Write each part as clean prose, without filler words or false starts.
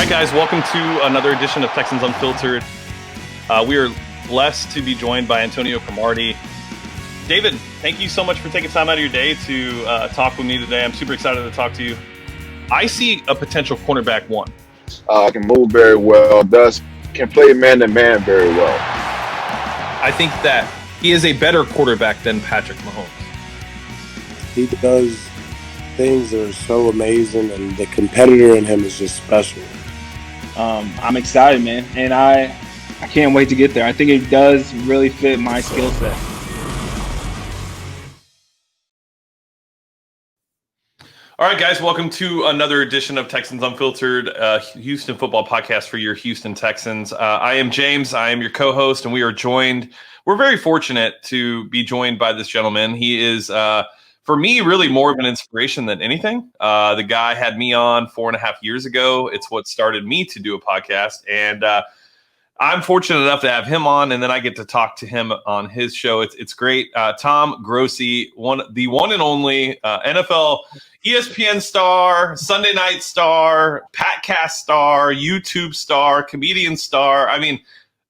right, guys, welcome to another edition of Texans Unfiltered. We are blessed to be joined by Antonio Cromartie. David, thank you so much for taking time out of your day to talk with me today. I'm super excited to talk to you. I see a potential cornerback one. Can move very well, can play man-to-man very well. I think that he is a better quarterback than Patrick Mahomes. He does things that are so amazing, and the competitor in him is just special. I'm excited, man, and I can't wait to get there. I think it does really fit my skill set. All right, guys, welcome to another edition of Texans Unfiltered, Houston football podcast for your Houston Texans. I am James. I am your co-host, and we're very fortunate to be joined by this gentleman. He is, for me, really more of an inspiration than anything. The guy had me on 4.5 years ago. It's what started me to do a podcast, and I'm fortunate enough to have him on, and then I get to talk to him on his show. It's great. Tom Grossi, the one and only NFL ESPN star, Sunday night star, Patcast star, YouTube star, comedian star. I mean,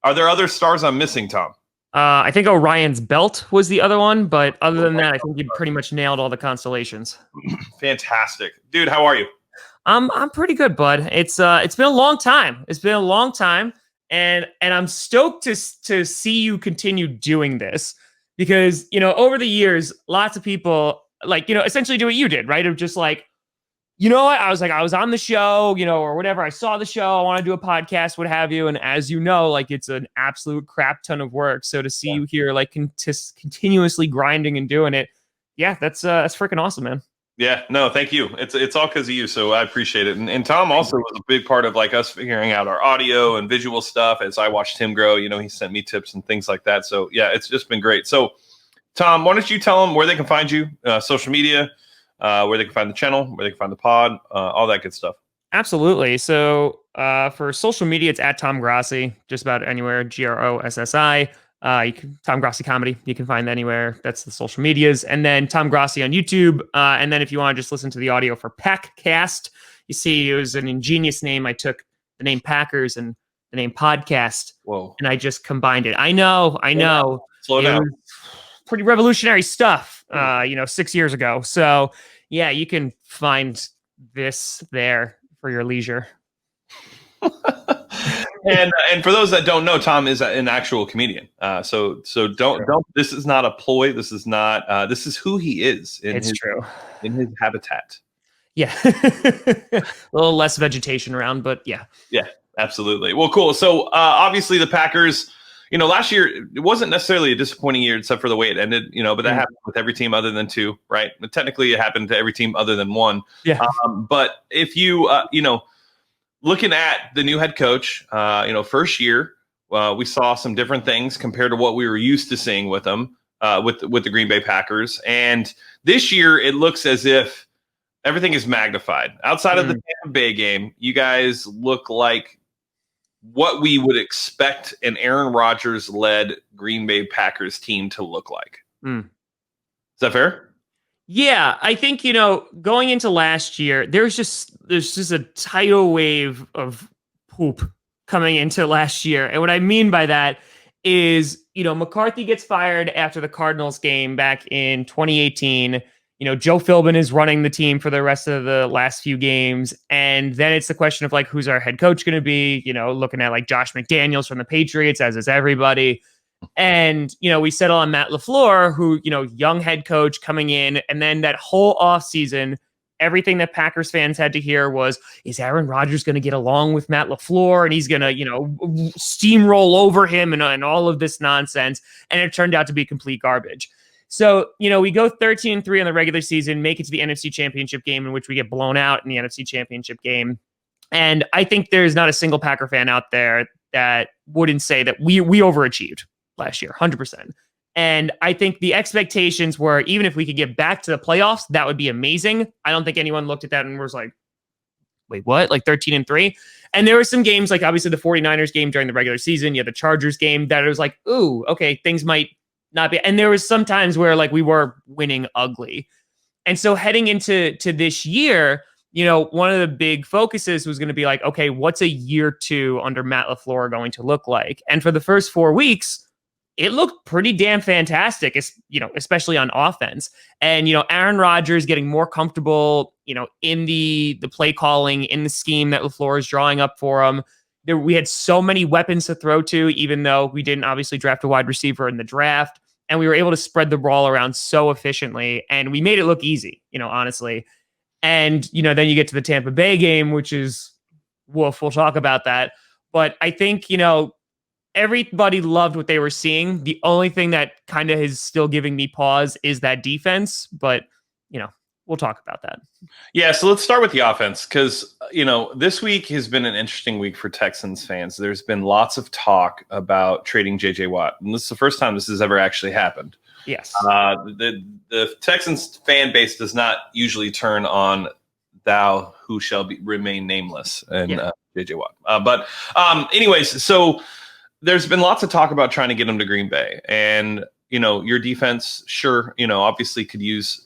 are there other stars I'm missing, Tom? I think Orion's Belt was the other one, but other than that, I think you pretty much nailed all the constellations. Fantastic. Dude, how are you? I'm pretty good, bud. It's been a long time. And I'm stoked to see you continue doing this because, over the years, lots of people essentially do what you did, right? Of just like, what? I was on the show, or whatever. I saw the show. I want to do a podcast, what have you. And as you know, it's an absolute crap ton of work. So to see you here, continuously grinding and doing it. Yeah, that's freaking awesome, man. Yeah, no, thank you. It's all because of you, so I appreciate it. And Tom also was a big part of us figuring out our audio and visual stuff as I watched him grow. He sent me tips and things like that. So yeah, it's just been great. So Tom, why don't you tell them where they can find you, social media, where they can find the channel, where they can find the pod, all that good stuff. Absolutely. So for social media, it's at Tom Grossi, just about anywhere, Grossi. Tom Grossi Comedy, you can find anywhere. That's the social medias. And then Tom Grossi on YouTube. And then if you want to just listen to the audio for Packcast, you see it was an ingenious name. I took the name Packers and the name Podcast. Whoa. And I just combined it. I know. Slow down. Pretty revolutionary stuff, 6 years ago. So yeah, you can find this there for your leisure. And for those that don't know, Tom is an actual comedian. So don't. This is not a ploy. This is not. This is who he is. True. In his habitat. Yeah, a little less vegetation around, but yeah. Yeah, absolutely. Well, cool. So obviously the Packers. Last year it wasn't necessarily a disappointing year, except for the way it ended. But that happened with every team other than two, right? But technically, it happened to every team other than one. Yeah. But if you, looking at the new head coach, first year, we saw some different things compared to what we were used to seeing with them, with the Green Bay Packers. And this year, it looks as if everything is magnified. Outside of the Tampa Bay game, you guys look like what we would expect an Aaron Rodgers-led Green Bay Packers team to look like. Is that fair? Yeah, I think, going into last year, there's just a tidal wave of poop coming into last year. And what I mean by that is, McCarthy gets fired after the Cardinals game back in 2018. Joe Philbin is running the team for the rest of the last few games. And then it's the question of who's our head coach going to be, looking at Josh McDaniels from the Patriots, as is everybody. And, we settle on Matt LaFleur, who, young head coach coming in. And then that whole offseason, everything that Packers fans had to hear was, is Aaron Rodgers going to get along with Matt LaFleur? And he's going to, steamroll over him and all of this nonsense. And it turned out to be complete garbage. So, we go 13-3 in the regular season, make it to the NFC Championship game, in which we get blown out in the NFC Championship game. And I think there's not a single Packer fan out there that wouldn't say that we overachieved last year, 100%. And I think the expectations were, even if we could get back to the playoffs, that would be amazing. I don't think anyone looked at that and was like, wait, what? 13-3? And there were some games, obviously the 49ers game during the regular season, you had the Chargers game, that it was like, ooh, okay, things might not be. And there was some times where we were winning ugly. And so heading into this year, one of the big focuses was going to be like, okay, what's a year 2 under Matt LaFleur going to look like? And for the first 4 weeks, it looked pretty damn fantastic, especially on offense. And, Aaron Rodgers getting more comfortable, in the play calling, in the scheme that LaFleur is drawing up for him. We had so many weapons to throw to, even though we didn't obviously draft a wide receiver in the draft. And we were able to spread the ball around so efficiently. And we made it look easy, honestly. And, then you get to the Tampa Bay game, which is, woof, we'll talk about that. But I think, everybody loved what they were seeing. The only thing that kind of is still giving me pause is that defense. But, we'll talk about that. Yeah, so let's start with the offense because, this week has been an interesting week for Texans fans. There's been lots of talk about trading J.J. Watt. And this is the first time this has ever actually happened. Yes. The Texans fan base does not usually turn on thou who shall remain nameless and J.J. Watt. But anyways, so there's been lots of talk about trying to get him to Green Bay. And, your defense, sure, obviously could use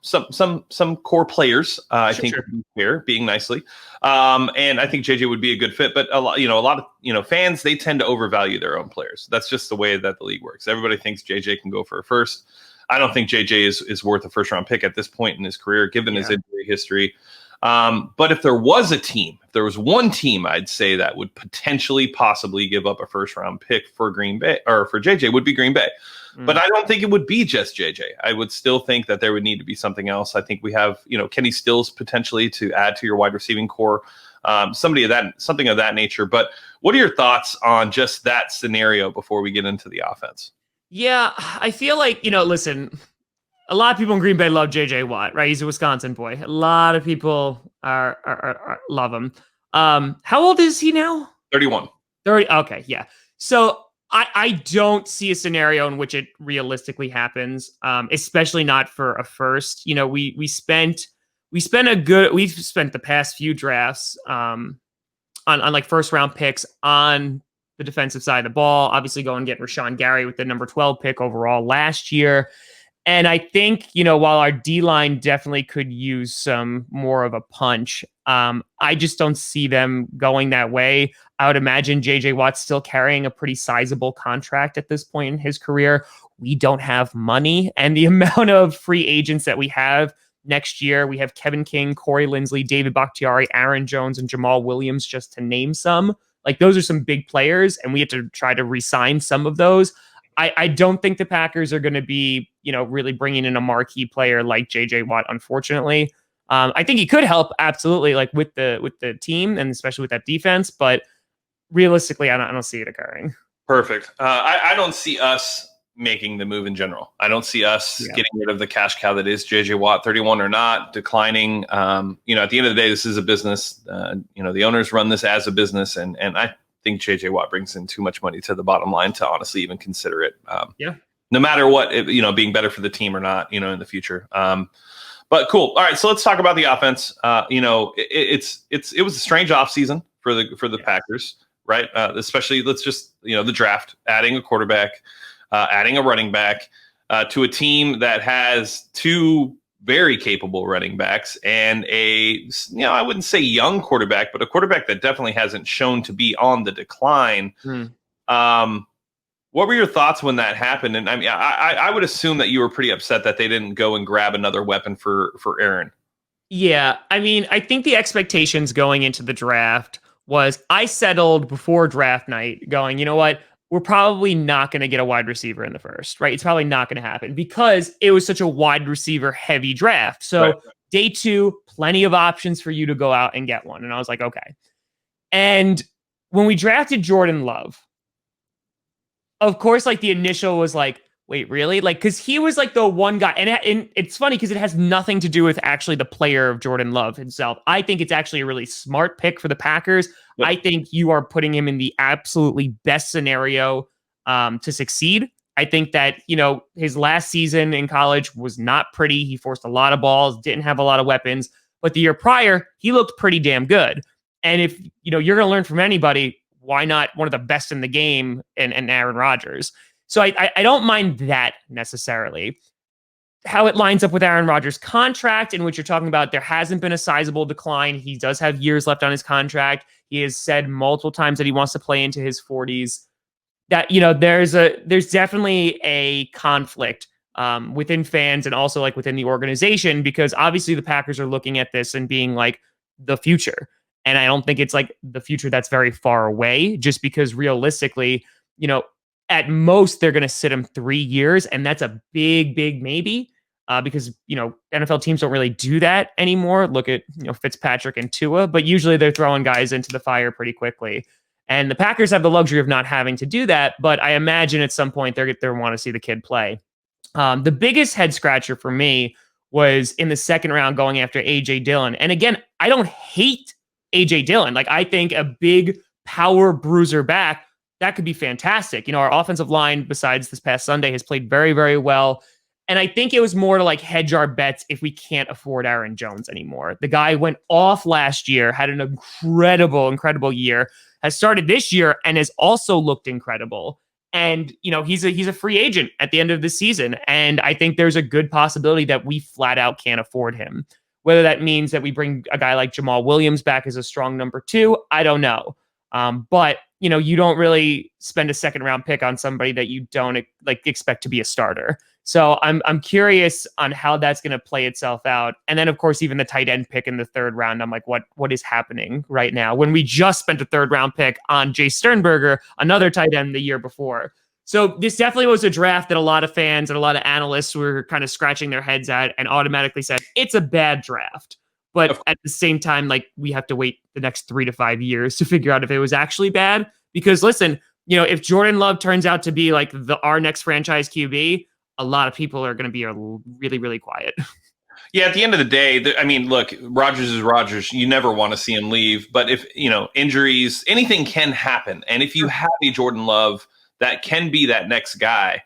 some core players. I think here being nicely, and I think JJ would be a good fit. But a lot of fans, they tend to overvalue their own players. That's just the way that the league works. Everybody thinks JJ can go for a first. I don't think JJ is worth a first round pick at this point in his career, given his injury history. But if there was one team, I'd say that would potentially, possibly give up a first round pick for Green Bay or for JJ would be Green Bay. But I don't think it would be just JJ. I would still think that there would need to be something else. I think we have, Kenny Stills potentially to add to your wide receiving core, something of that nature. But what are your thoughts on just that scenario before we get into the offense? Yeah, I feel like, listen, a lot of people in Green Bay love JJ Watt, right? He's a Wisconsin boy. A lot of people are love him. How old is he now? 31. 30. Okay, yeah. So I don't see a scenario in which it realistically happens, especially not for a first. We've spent the past few drafts on like first round picks on the defensive side of the ball. Obviously, go and get Rashawn Gary with the number 12 pick overall last year. And I think, while our D-line definitely could use some more of a punch, I just don't see them going that way. I would imagine J.J. Watt's still carrying a pretty sizable contract at this point in his career. We don't have money. And the amount of free agents that we have next year, we have Kevin King, Corey Linsley, David Bakhtiari, Aaron Jones, and Jamal Williams, just to name some. Like, those are some big players, and we have to try to re-sign some of those. I don't think the Packers are going to be, really bringing in a marquee player like J.J. Watt, unfortunately. I think he could help, absolutely, like with the team and especially with that defense. But realistically, I don't see it occurring. Perfect. I don't see us making the move in general. I don't see us getting rid of the cash cow that is J.J. Watt, 31 or not, declining. At the end of the day, this is a business. The owners run this as a business, and I think J.J. Watt brings in too much money to the bottom line to honestly even consider it. No matter what, being better for the team or not, in the future. But cool. All right, so let's talk about the offense. It was a strange offseason for the Packers, right? Especially the draft, adding a quarterback, adding a running back to a team that has two very capable running backs and I wouldn't say young quarterback, but a quarterback that definitely hasn't shown to be on the decline. What were your thoughts when that happened? And I mean, I would assume that you were pretty upset that they didn't go and grab another weapon for Aaron. Yeah. I mean, I think the expectations going into the draft was I settled before draft night going, you know what? We're probably not going to get a wide receiver in the first, right? It's probably not going to happen because it was such a wide receiver heavy draft. So day 2, plenty of options for you to go out and get one. And I was like, okay. And when we drafted Jordan Love, of course, like the initial was like, wait, really? Like, because he was like the one guy. And it's funny because it has nothing to do with actually the player of Jordan Love himself. I think it's actually a really smart pick for the Packers. Yep. I think you are putting him in the absolutely best scenario to succeed. I think that, his last season in college was not pretty. He forced a lot of balls, didn't have a lot of weapons. But the year prior, he looked pretty damn good. And if, you're going to learn from anybody, why not one of the best in the game and Aaron Rodgers? So I don't mind that necessarily. how it lines up with Aaron Rodgers' contract, in which you're talking about there hasn't been a sizable decline. He does have years left on his contract. He has said multiple times that he wants to play into his 40s. That, there's definitely a conflict within fans and also like within the organization, because obviously the Packers are looking at this and being like the future. And I don't think it's like the future that's very far away, just because realistically, at most they're going to sit him 3 years. And that's a big, big maybe. Because NFL teams don't really do that anymore. Look at Fitzpatrick and Tua, but usually they're throwing guys into the fire pretty quickly. And the Packers have the luxury of not having to do that, but I imagine at some point they're going to want to see the kid play. The biggest head scratcher for me was in the second round going after A.J. Dillon. And again, I don't hate A.J. Dillon. Like, I think a big power bruiser back, that could be fantastic. Our offensive line, besides this past Sunday, has played very, very well. And I think it was more to like hedge our bets if we can't afford Aaron Jones anymore. The guy went off last year, had an incredible year, has started this year and has also looked incredible. And, he's a free agent at the end of the season. And I think there's a good possibility that we flat out can't afford him. Whether that means that we bring a guy like Jamal Williams back as a strong number 2, I don't know. But, you don't really spend a second round pick on somebody that you don't expect to be a starter. So I'm curious on how that's going to play itself out. And then, of course, even the tight end pick in the third round, I'm like, what is happening right now when we just spent a third round pick on Jay Sternberger, another tight end the year before? So this definitely was a draft that a lot of fans and a lot of analysts were kind of scratching their heads at and automatically said, it's a bad draft. But at the same time, like, we have to wait the next 3 to 5 years to figure out if it was actually bad. Because listen, if Jordan Love turns out to be like our next franchise QB, a lot of people are going to be really, really quiet. Yeah, at the end of the day, look, Rodgers is Rodgers. You never want to see him leave. But if, injuries, anything can happen. And if you have a Jordan Love that can be that next guy,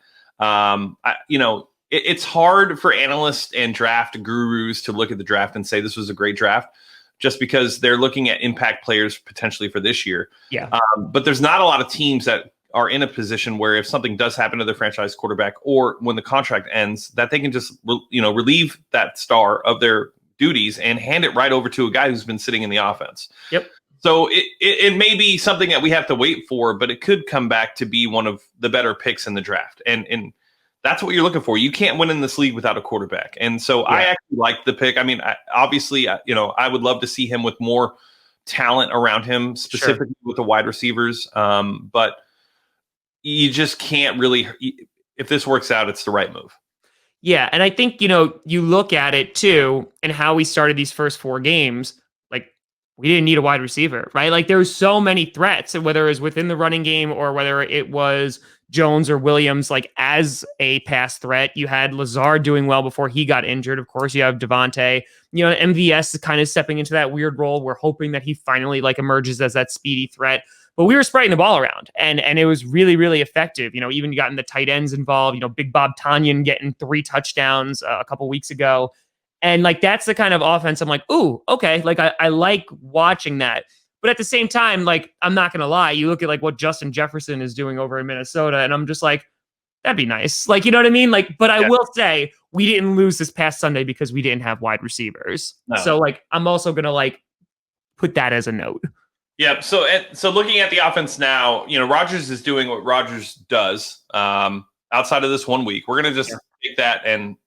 it's hard for analysts and draft gurus to look at the draft and say this was a great draft, just because they're looking at impact players potentially for this year. Yeah. But there's not a lot of teams that are in a position where if something does happen to their franchise quarterback or when the contract ends, that they can just, relieve that star of their duties and hand it right over to a guy who's been sitting in the offense. Yep. So it may be something that we have to wait for, but it could come back to be one of the better picks in the draft. And that's what you're looking for. You can't win in this league without a quarterback. And so I actually like the pick. Obviously, I would love to see him with more talent around him, specifically with the wide receivers. But you just can't really, if this works out, it's the right move. Yeah. And I think, you look at it too, and how we started these first 4 games, like, we didn't need a wide receiver, right? Like, there were so many threats, whether it was within the running game or whether it was Jones or Williams, like as a pass threat. You had Lazard doing well before he got injured. Of course, you have Devontae. MVS is kind of stepping into that weird role. We're hoping that he finally emerges as that speedy threat. But we were spreading the ball around, and it was really, really effective. Even gotten the tight ends involved. Big Bob Tonyan getting 3 touchdowns a couple weeks ago. And that's the kind of offense I'm like, ooh, okay. I like watching that. But at the same time, I'm not going to lie. You look at what Justin Jefferson is doing over in Minnesota, and I'm just like, that'd be nice. You know what I mean? But I will say we didn't lose this past Sunday because we didn't have wide receivers. No. So I'm also going to put that as a note. Yeah. So looking at the offense now, Rodgers is doing what Rodgers does outside of this 1 week. We're going to just take that. And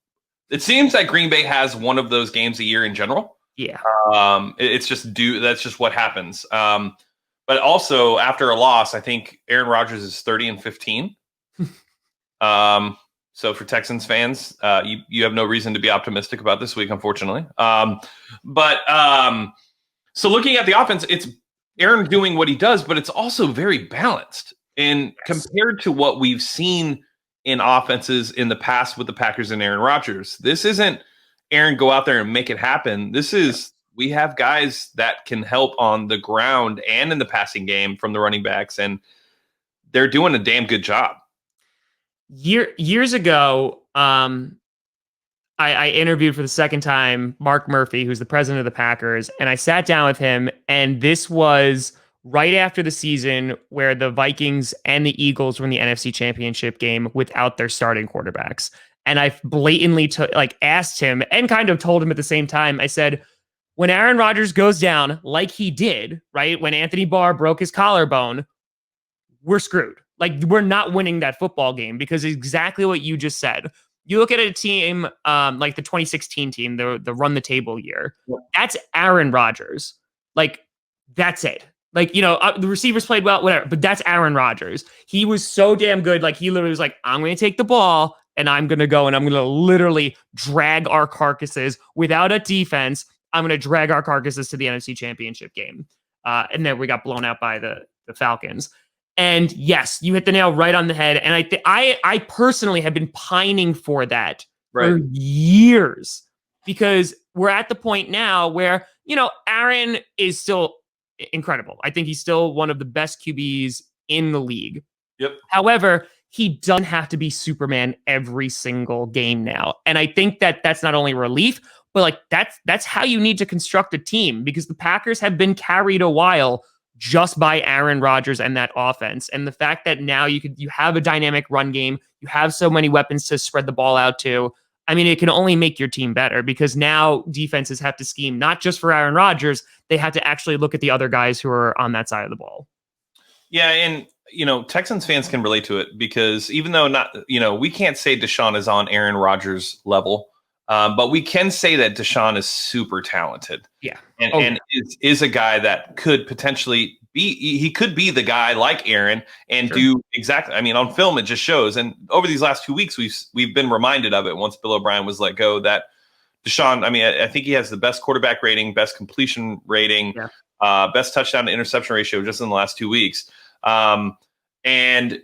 it seems that Green Bay has one of those games a year in general. Yeah. It's just that's just what happens. But also after a loss, I think Aaron Rodgers is 30-15. So for Texans fans, you have no reason to be optimistic about this week, unfortunately. So looking at the offense, it's Aaron doing what he does, but it's also very balanced. And compared to what we've seen in offenses in the past with the Packers and Aaron Rodgers, this isn't Aaron go out there and make it happen. This is we have guys that can help on the ground and in the passing game from the running backs, and they're doing a damn good job. Years ago, I interviewed for the second time Mark Murphy, who's the president of the Packers, and I sat down with him, and this was right after the season where the Vikings and the Eagles were in the NFC Championship game without their starting quarterbacks. And I blatantly asked him and kind of told him at the same time, I said, when Aaron Rodgers goes down like he did, right? When Anthony Barr broke his collarbone, we're screwed. Like, we're not winning that football game because exactly what you just said. You look at a team like the 2016 team, the run the table year. That's Aaron Rodgers. Like, that's it. Like, the receivers played well, whatever, but that's Aaron Rodgers. He was so damn good. Like, he literally was like, I'm going to take the ball and I'm going to go and I'm going to literally drag our carcasses without a defense. I'm going to drag our carcasses to the NFC Championship game. And then we got blown out by the Falcons. And yes, you hit the nail right on the head. And I personally have been pining for that for years, because we're at the point now where, Aaron is still incredible. I think he's still one of the best QBs in the league. Yep. However, he doesn't have to be Superman every single game now. And I think that that's not only relief, but like that's how you need to construct a team, because the Packers have been carried a while just by Aaron Rodgers and that offense. And the fact that now you have a dynamic run game, you have so many weapons to spread the ball out to. I mean, it can only make your team better, because now defenses have to scheme not just for Aaron Rodgers, they have to actually look at the other guys who are on that side of the ball. Yeah, and Texans fans can relate to it, because even though we can't say Deshaun is on Aaron Rodgers level, but we can say that Deshaun is super talented. Yeah. And is a guy that could potentially he could be the guy like Aaron and do exactly. I mean, on film, it just shows. And over these last 2 weeks, we've been reminded of it once Bill O'Brien was let go, that Deshaun, I mean, I think he has the best quarterback rating, best completion rating, best touchdown to interception ratio just in the last 2 weeks. And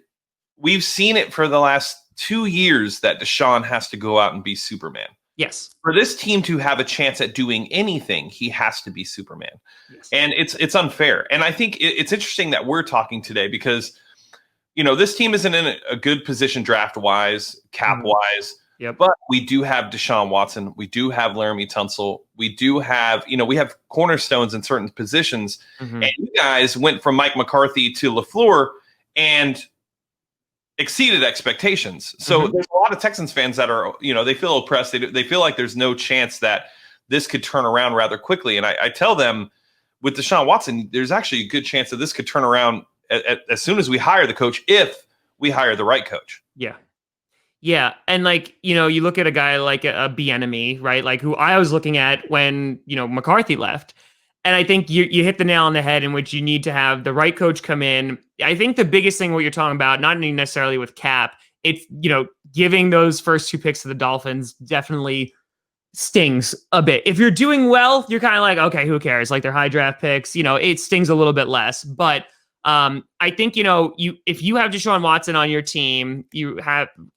we've seen it for the last 2 years that Deshaun has to go out and be Superman. Yes. For this team to have a chance at doing anything, he has to be Superman. Yes. And it's unfair. And I think it's interesting that we're talking today, because, this team isn't in a good position draft-wise, cap-wise. Yep. But we do have Deshaun Watson. We do have Laramie Tunsil. We do have, we have cornerstones in certain positions. Mm-hmm. And you guys went from Mike McCarthy to LaFleur and exceeded expectations. So there's a lot of Texans fans that are, they feel oppressed. They feel like there's no chance that this could turn around rather quickly. And I tell them, with Deshaun Watson, there's actually a good chance that this could turn around as soon as we hire the coach, if we hire the right coach. Yeah. Yeah. And you look at a guy like a Bieniemy, right? Like, who I was looking at when, McCarthy left. And I think you hit the nail on the head, in which you need to have the right coach come in. I think the biggest thing what you're talking about, not necessarily with cap, it's, giving those first 2 picks to the Dolphins definitely stings a bit. If you're doing well, you're kind of like, okay, who cares? Like, they're high draft picks, it stings a little bit less. But I think, if you have Deshaun Watson on your team, he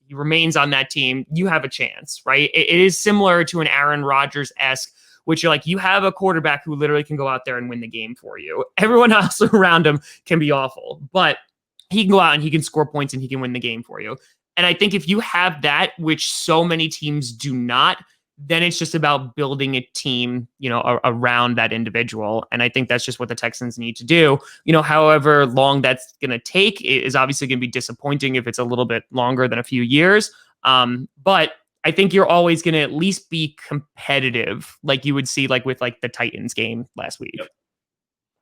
remains on that team, you have a chance, right? It is similar to an Aaron Rodgers-esque, which you're like, you have a quarterback who literally can go out there and win the game for you. Everyone else around him can be awful, but he can go out and he can score points and he can win the game for you. And I think if you have that, which so many teams do not, then it's just about building a team, around that individual. And I think that's just what the Texans need to do. However long that's going to take is obviously going to be disappointing if it's a little bit longer than a few years. But I think you're always going to at least be competitive, like you would see with the Titans game last week. Yep.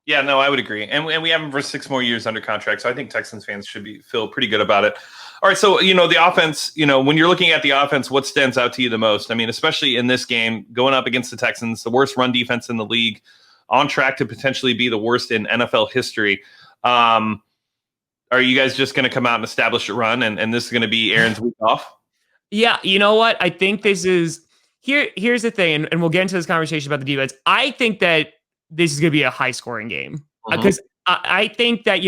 Yeah, no, I would agree. And we have him for 6 more years under contract. So I think Texans fans should feel pretty good about it. All right. So, the offense, when you're looking at the offense, what stands out to you the most? I mean, especially in this game, going up against the Texans, the worst run defense in the league, on track to potentially be the worst in NFL history. Are you guys just going to come out and establish a run, and this is going to be Aaron's week off? Yeah. You know what? I think this is here's the thing, and we'll get into this conversation about the defense. I think that this is going to be a high scoring game, because I think that,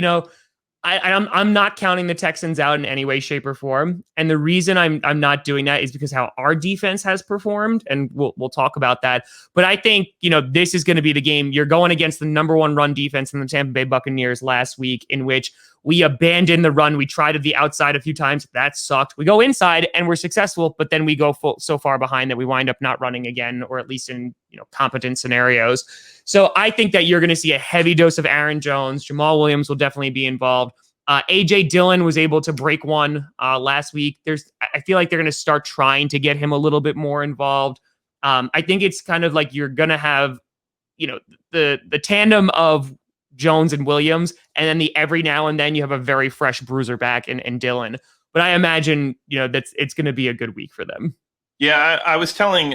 I'm not counting the Texans out in any way, shape, or form. And the reason I'm not doing that is because how our defense has performed, and we'll talk about that. But I think, this is going to be the game. You're going against the number 1 run defense in the Tampa Bay Buccaneers last week, in which we abandoned the run. We tried to the outside a few times. That sucked. We go inside and we're successful, but then we go so far behind that we wind up not running again, or at least in competent scenarios. So I think that you're going to see a heavy dose of Aaron Jones. Jamal Williams will definitely be involved. AJ Dillon was able to break one last week. I feel like they're going to start trying to get him a little bit more involved. I think it's kind of like you're going to have, the tandem of Jones and Williams, and then every now and then you have a very fresh bruiser back in Dillon. But I imagine, it's going to be a good week for them. Yeah, I was telling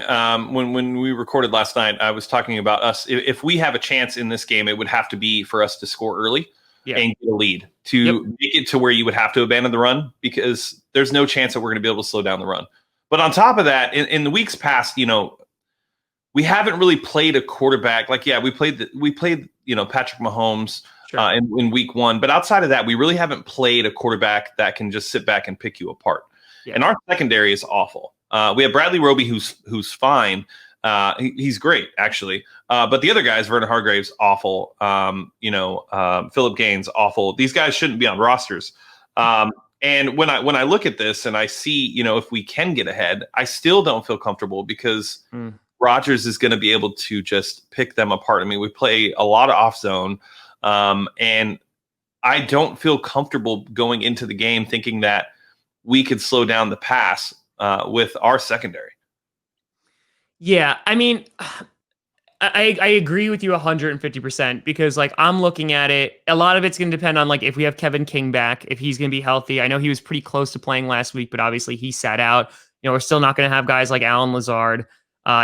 when we recorded last night, I was talking about us. If we have a chance in this game, it would have to be for us to score early and get a lead to make it to where you would have to abandon the run, because there's no chance that we're going to be able to slow down the run. But on top of that, in the weeks past, we haven't really played a quarterback. We played Patrick Mahomes in week one, but outside of that, we really haven't played a quarterback that can just sit back and pick you apart. Yeah. And our secondary is awful. We have Bradley Roby, who's fine. He's great, actually. But the other guys, Vernon Hargrave's awful. Philip Gaines, awful. These guys shouldn't be on rosters. And when I look at this and I see, if we can get ahead, I still don't feel comfortable because Rodgers is going to be able to just pick them apart. I mean, we play a lot of off zone, and I don't feel comfortable going into the game thinking that we could slow down the pass with our secondary. Yeah, I mean, I agree with you 150% because I'm looking at it. A lot of it's going to depend on if we have Kevin King back, if he's going to be healthy. I know he was pretty close to playing last week, but obviously he sat out. We're still not going to have guys like Alan Lazard.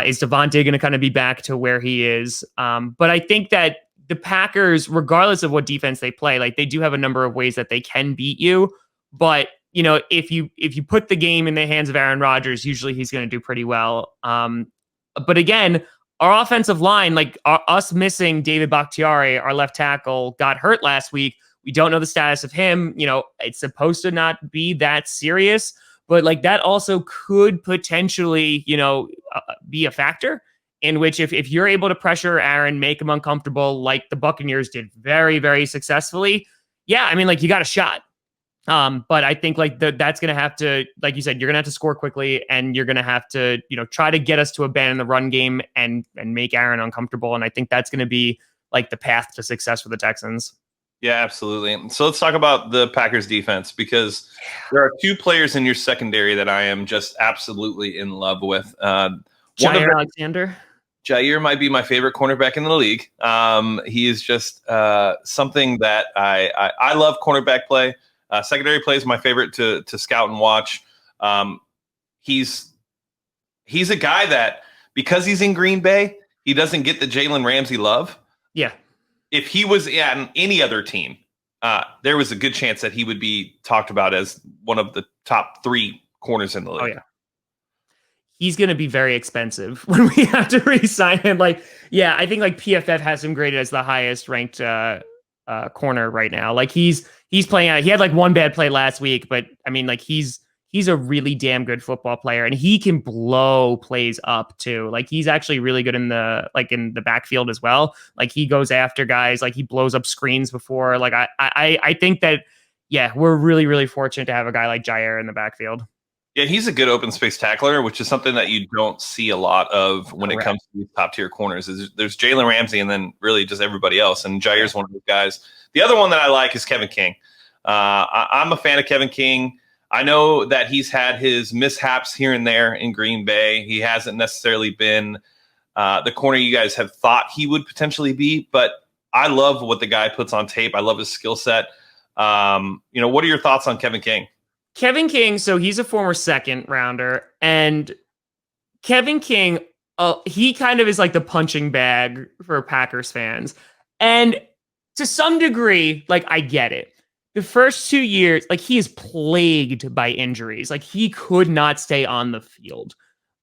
Is Devontae going to kind of be back to where he is? But I think that the Packers, regardless of what defense they play, they do have a number of ways that they can beat you. But if you put the game in the hands of Aaron Rodgers, usually he's going to do pretty well. But again, our offensive line, us missing David Bakhtiari, our left tackle, got hurt last week. We don't know the status of him. It's supposed to not be that serious, but that also could potentially, be a factor in which if you're able to pressure Aaron, make him uncomfortable, like the Buccaneers did very, very successfully. Yeah, I mean, you got a shot. But I think that's going to have to, like you said, you're going to have to score quickly, and you're going to have to, try to get us to abandon the run game and make Aaron uncomfortable. And I think that's going to be the path to success for the Texans. Yeah, absolutely. So let's talk about the Packers defense, because there are two players in your secondary that I am just absolutely in love with. Jair Alexander. Jair might be my favorite cornerback in the league. He is just something that I love cornerback play. Secondary play is my favorite to scout and watch. He's a guy that, because he's in Green Bay, he doesn't get the Jalen Ramsey love. Yeah. If he was on any other team, there was a good chance that he would be talked about as one of the top 3 corners in the league. Oh, yeah. He's going to be very expensive when we have to re-sign him. I think PFF has him graded as the highest ranked corner right now. He's playing out. He had one bad play last week, but I mean, he's a really damn good football player, and he can blow plays up too. He's actually really good in the backfield as well. He goes after guys, he blows up screens before. I think that, yeah, we're really, really fortunate to have a guy like Jair in the backfield. Yeah, he's a good open space tackler, which is something that you don't see a lot of when Correct. It comes to these top tier corners. There's Jalen Ramsey and then really just everybody else. And Jair's one of those guys. The other one that I like is Kevin King. I'm a fan of Kevin King. I know that he's had his mishaps here and there in Green Bay. He hasn't necessarily been the corner you guys have thought he would potentially be, but I love what the guy puts on tape. I love his skill set. What are your thoughts on Kevin King? Kevin King, so he's a former second rounder, and Kevin King, he kind of is the punching bag for Packers fans. And to some degree, I get it. The first 2 years, he is plagued by injuries. He could not stay on the field.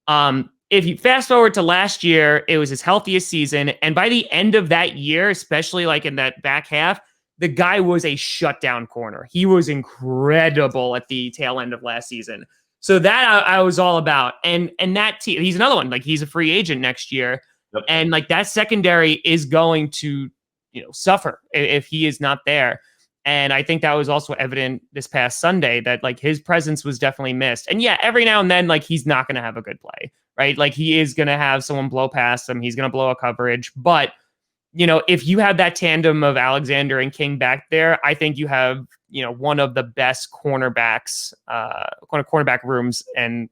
If you fast forward to last year, it was his healthiest season. And by the end of that year, especially in that back half, the guy was a shutdown corner. He was incredible at the tail end of last season. So that I was all about. And that team, he's another one. He's a free agent next year. Yep. And that secondary is going to, suffer if he is not there. And I think that was also evident this past Sunday that his presence was definitely missed. And yeah, every now and then, he's not going to have a good play, right? He is going to have someone blow past him. He's going to blow a coverage, but if you have that tandem of Alexander and King back there, I think you have, one of the best cornerbacks, cornerback rooms and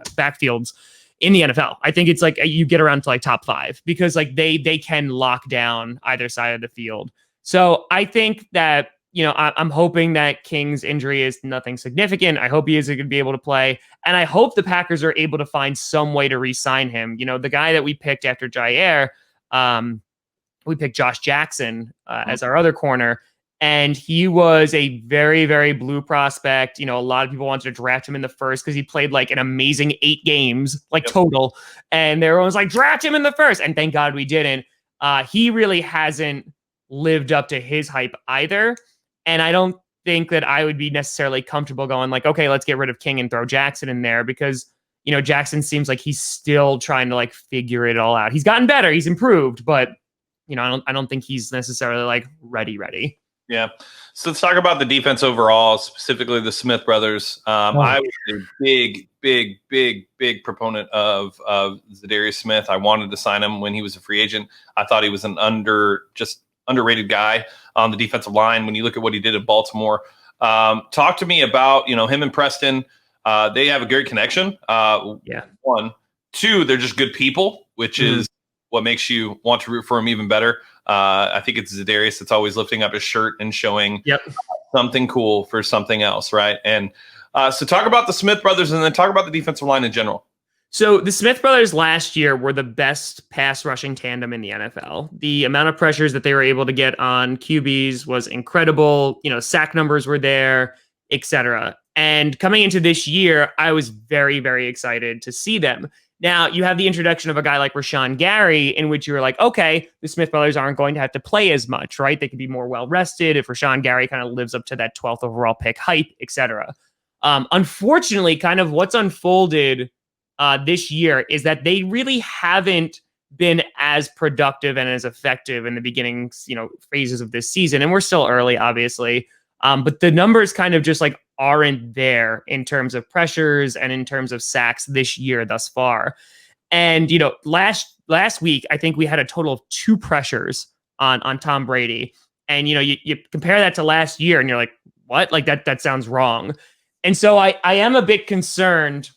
backfields in the NFL. I think it's like you get around to like top 5 because like they can lock down either side of the field. So I think that, I'm hoping that King's injury is nothing significant. I hope he is going to be able to play. And I hope the Packers are able to find some way to re-sign him. The guy that we picked after Jair, we picked Josh Jackson as our other corner. And he was a very, very blue prospect. A lot of people wanted to draft him in the first because he played like an amazing 8 games, total. And everyone was like, draft him in the first. And thank God we didn't. He really hasn't lived up to his hype either. And I don't think that I would be necessarily comfortable going like, okay, let's get rid of King and throw Jackson in there because, Jackson seems like he's still trying to like figure it all out. He's gotten better. He's improved, but I don't think he's necessarily like ready. Yeah. So let's talk about the defense overall, specifically the Smith brothers. I was a big proponent of Zadarius Smith. I wanted to sign him when he was a free agent. I thought he was an underrated guy on the defensive line. When you look at what he did at Baltimore, talk to me about, him and Preston. They have a great connection. 1, 2, they're just good people, which is what makes you want to root for him even better. I think it's Zadarius that's always lifting up his shirt and showing something cool for something else, right? And so talk about the Smith brothers and then talk about the defensive line in general. So the Smith brothers last year were the best pass rushing tandem in the NFL. The amount of pressures that they were able to get on QBs was incredible. Sack numbers were there, etc. And coming into this year, I was very, very excited to see them. Now, you have the introduction of a guy like Rashawn Gary, in which you were like, okay, the Smith brothers aren't going to have to play as much, right? They could be more well-rested if Rashawn Gary kind of lives up to that 12th overall pick hype, etc. Unfortunately, kind of what's unfolded this year is that they really haven't been as productive and as effective in the beginning, phases of this season. And we're still early, obviously. But the numbers kind of just like aren't there in terms of pressures and in terms of sacks this year thus far. And, last week, I think we had a total of 2 pressures on Tom Brady. And, you compare that to last year and you're like, what? Like that sounds wrong. And so I am a bit concerned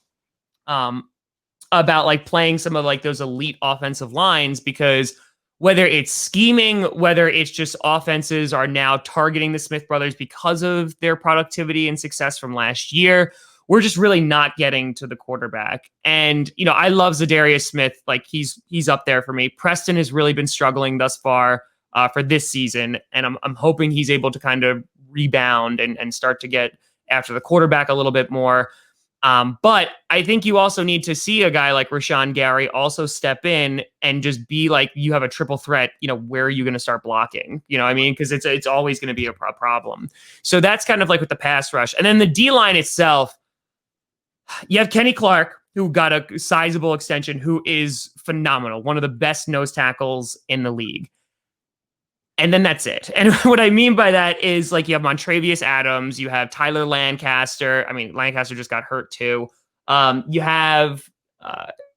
about like playing some of like those elite offensive lines because whether it's scheming, whether it's just offenses are now targeting the Smith brothers because of their productivity and success from last year, we're just really not getting to the quarterback. And, I love Zadarius Smith. Like he's up there for me. Preston has really been struggling thus far for this season. And I'm hoping he's able to kind of rebound and start to get after the quarterback a little bit more. But I think you also need to see a guy like Rashawn Gary also step in and just be like, you have a triple threat, where are you going to start blocking? Because it's always going to be a problem. So that's kind of like with the pass rush. And then the D-line itself, you have Kenny Clark, who got a sizable extension, who is phenomenal. One of the best nose tackles in the league. And then that's it. And what I mean by that is like you have Montravius Adams, you have Tyler Lancaster. Lancaster just got hurt too. You have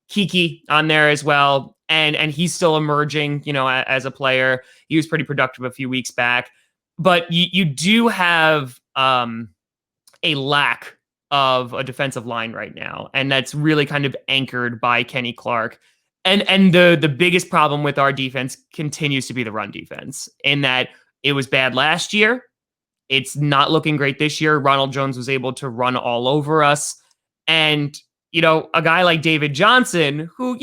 Kiki on there as well. And he's still emerging, as a player. He was pretty productive a few weeks back. But you do have a lack of a defensive line right now. And that's really kind of anchored by Kenny Clark. And the biggest problem with our defense continues to be the run defense in that it was bad last year. It's not looking great this year. Ronald Jones was able to run all over us. And, a guy like David Johnson, who,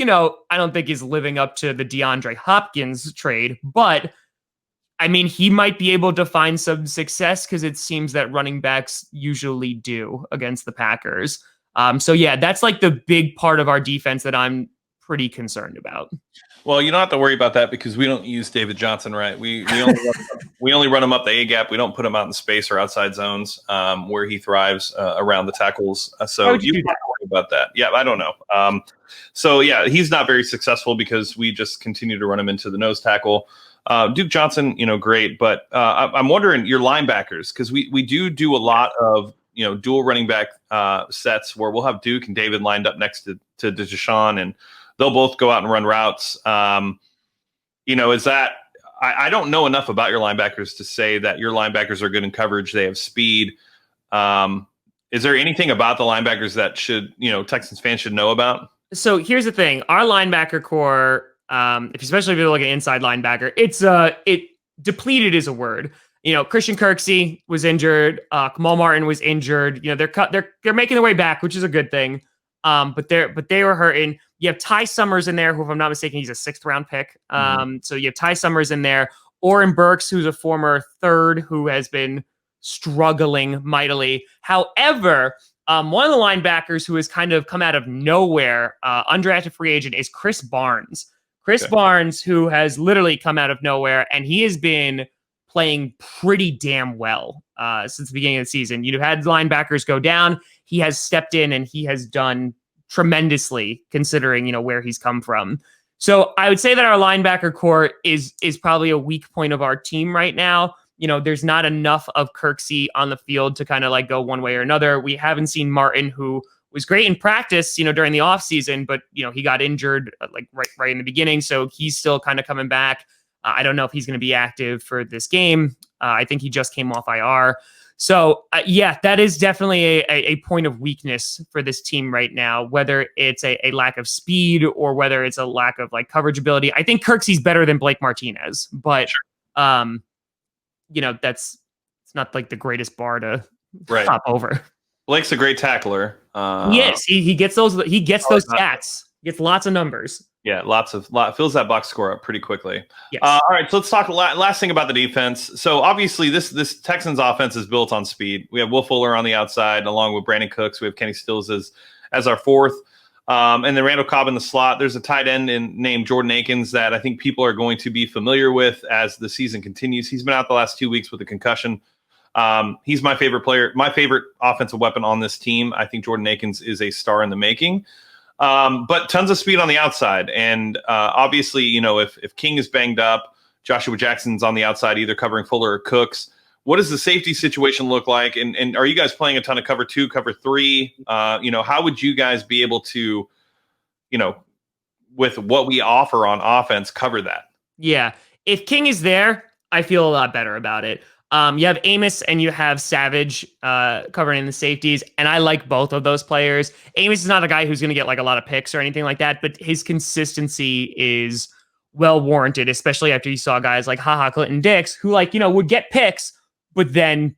I don't think is living up to the DeAndre Hopkins trade, but he might be able to find some success because it seems that running backs usually do against the Packers. So yeah, that's like the big part of our defense that I'm pretty concerned about. Well, you don't have to worry about that because we don't use David Johnson, right? We only run him up the A gap. We don't put him out in space or outside zones where he thrives around the tackles. So you don't have to worry about that. Yeah, I don't know. So yeah, he's not very successful because we just continue to run him into the nose tackle. Duke Johnson, great, but I'm wondering your linebackers because we do a lot of dual running back sets where we'll have Duke and David lined up next to Deshaun and they'll both go out and run routes. Is that I don't know enough about your linebackers to say that your linebackers are good in coverage. They have speed. Is there anything about the linebackers that Texans fans should know about? So here's the thing: our linebacker core, especially if you're looking at inside linebacker, it depleted is a word. Christian Kirksey was injured. Kamal Martin was injured. They're making their way back, which is a good thing. But they were hurting. You have Ty Summers in there, who, if I'm not mistaken, he's a 6th round pick. So you have Ty Summers in there. Oren Burks, who's a former 3rd, who has been struggling mightily. However, one of the linebackers who has kind of come out of nowhere, undrafted free agent, is Chris Barnes. Barnes, who has literally come out of nowhere, and he has been playing pretty damn well since the beginning of the season. You've had linebackers go down. He has stepped in and he has done tremendously, considering where he's come from. So I would say that our linebacker core is probably a weak point of our team right now. There's not enough of Kirksey on the field to kind of like go one way or another. We haven't seen Martin, who was great in practice, during the offseason, but he got injured like right in the beginning. So he's still kind of coming back. I don't know if he's going to be active for this game. I think he just came off IR. So, that is definitely a point of weakness for this team right now, whether it's a lack of speed or whether it's a lack of like coverage ability. I think Kirksey's better than Blake Martinez, but, it's not like the greatest bar to hop over. Blake's a great tackler. Yes, he gets those stats. He gets lots of numbers. Yeah, fills that box score up pretty quickly. Yes. All right, so let's talk last thing about the defense. So obviously this Texans offense is built on speed. We have Will Fuller on the outside, along with Brandon Cooks. We have Kenny Stills as our 4th. And then Randall Cobb in the slot. There's a tight end named Jordan Akins that I think people are going to be familiar with as the season continues. He's been out the last 2 weeks with a concussion. He's my favorite player, my favorite offensive weapon on this team. I think Jordan Akins is a star in the making. But tons of speed on the outside. And obviously, if King is banged up, Joshua Jackson's on the outside, either covering Fuller or Cooks. What does the safety situation look like? And are you guys playing a ton of cover 2, cover 3? How would you guys be able to, with what we offer on offense, cover that? Yeah. If King is there, I feel a lot better about it. You have Amos and you have Savage covering in the safeties, and I like both of those players. Amos is not a guy who's going to get like a lot of picks or anything like that, but his consistency is well warranted, especially after you saw guys like Clinton Dix, who would get picks, but then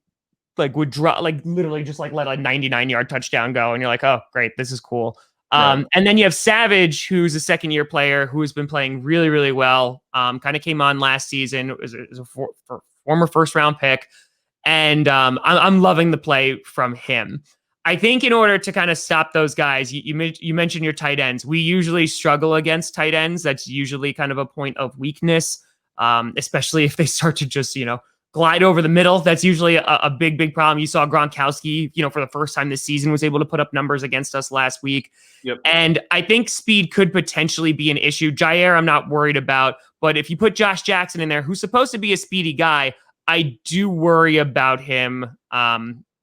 would drop, literally just let a 99-yard touchdown go, and you're like, oh, great, this is cool. And then you have Savage, who's a 2nd-year player who has been playing really, really well. Kind of came on last season. It was a former 1st-round pick, and I'm loving the play from him. I think in order to kind of stop those guys, you mentioned your tight ends. We usually struggle against tight ends. That's usually kind of a point of weakness, especially if they start to just, glide over the middle. That's usually a big problem. You saw Gronkowski, for the first time this season, was able to put up numbers against us last week. Yep. And I think speed could potentially be an issue. Jair, I'm not worried about, but if you put Josh Jackson in there, who's supposed to be a speedy guy, I do worry about him,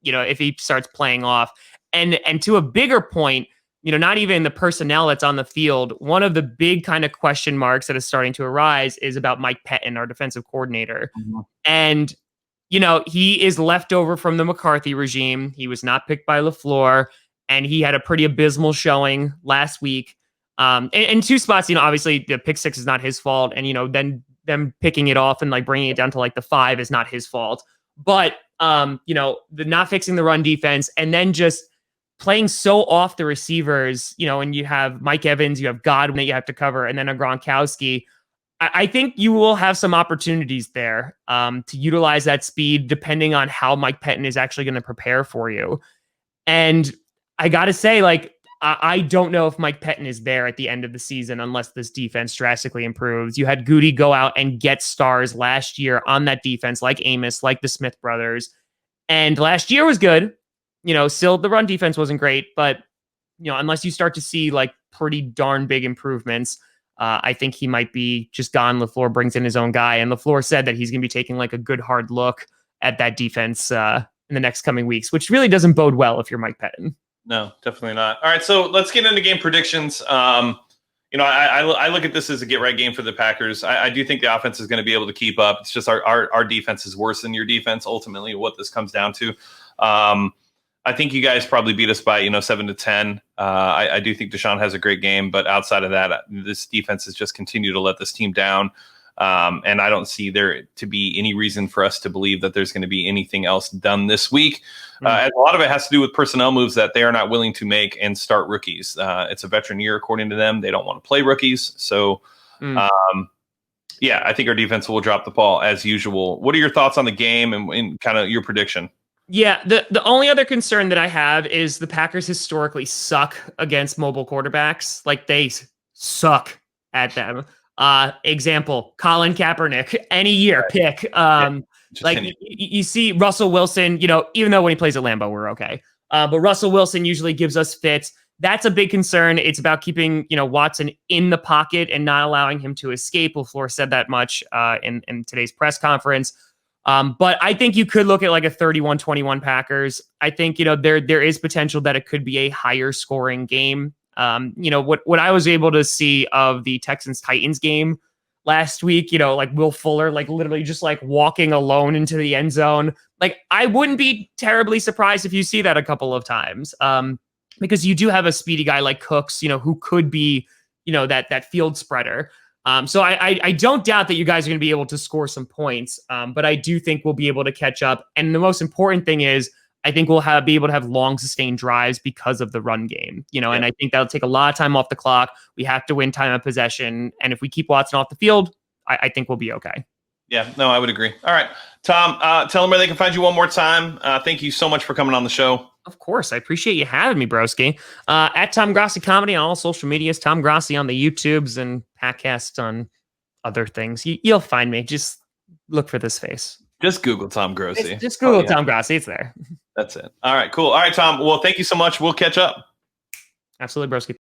if he starts playing off. And to a bigger point, not even the personnel that's on the field, one of the big kind of question marks that is starting to arise is about Mike Pettin, our defensive coordinator. Mm-hmm. And, he is left over from the McCarthy regime. He was not picked by LaFleur, and he had a pretty abysmal showing last week. In 2 spots, obviously the pick 6 is not his fault. And, then them picking it off and bringing it down to the 5 is not his fault. But, the not fixing the run defense and then just playing so off the receivers, and you have Mike Evans, you have Godwin that you have to cover, and then a Gronkowski. I think you will have some opportunities there to utilize that speed depending on how Mike Pettin is actually going to prepare for you. And I got to say, I don't know if Mike Pettin is there at the end of the season unless this defense drastically improves. You had Goody go out and get stars last year on that defense, like Amos, like the Smith brothers. And last year was good. Still the run defense wasn't great, but, unless you start to see pretty darn big improvements, I think he might be just gone. LaFleur brings in his own guy, and LaFleur said that he's going to be taking a good hard look at that defense in the next coming weeks, which really doesn't bode well if you're Mike Pettin. No, definitely not. All right, so let's get into game predictions. I look at this as a get right game for the Packers. I do think the offense is going to be able to keep up. It's just our defense is worse than your defense. Ultimately, what this comes down to. I think you guys probably beat us by 7-10. I do think Deshaun has a great game, but outside of that, this defense has just continued to let this team down. And I don't see there to be any reason for us to believe that there's going to be anything else done this week. A lot of it has to do with personnel moves that they are not willing to make and start rookies. It's a veteran year, according to them. They don't want to play rookies. So, I think our defense will drop the ball as usual. What are your thoughts on the game and kind of your prediction? Yeah, the only other concern that I have is the Packers historically suck against mobile quarterbacks. Like, they suck at them. Example, Colin Kaepernick, any year pick. You see Russell Wilson, even though when he plays at Lambeau, we're okay. But Russell Wilson usually gives us fits. That's a big concern. It's about keeping, Watson in the pocket and not allowing him to escape. LaFleur said that much in today's press conference. But I think you could look at like a 31-21 Packers. I think, there is potential that it could be a higher scoring game. What I was able to see of the Texans Titans game last week, like Will Fuller, like literally just like walking alone into the end zone. Like, I wouldn't be terribly surprised if you see that a couple of times. Because you do have a speedy guy like Cooks, who could be, that field spreader. So I don't doubt that you guys are going to be able to score some points, but I do think we'll be able to catch up. And the most important thing is, I think we'll be able to have long sustained drives because of the run game, and I think that'll take a lot of time off the clock. We have to win time of possession. And if we keep Watson off the field, I think we'll be okay. Yeah, no, I would agree. All right, Tom, tell them where they can find you one more time. Thank you so much for coming on the show. Of course. I appreciate you having me, broski. At Tom Grossi Comedy on all social medias, Tom Grossi on the YouTubes and Packcast on other things. You'll find me. Just look for this face. Just Google Tom Grossi. Just Google Tom Grossi. It's there. That's it. All right, cool. All right, Tom. Well, thank you so much. We'll catch up. Absolutely, broski.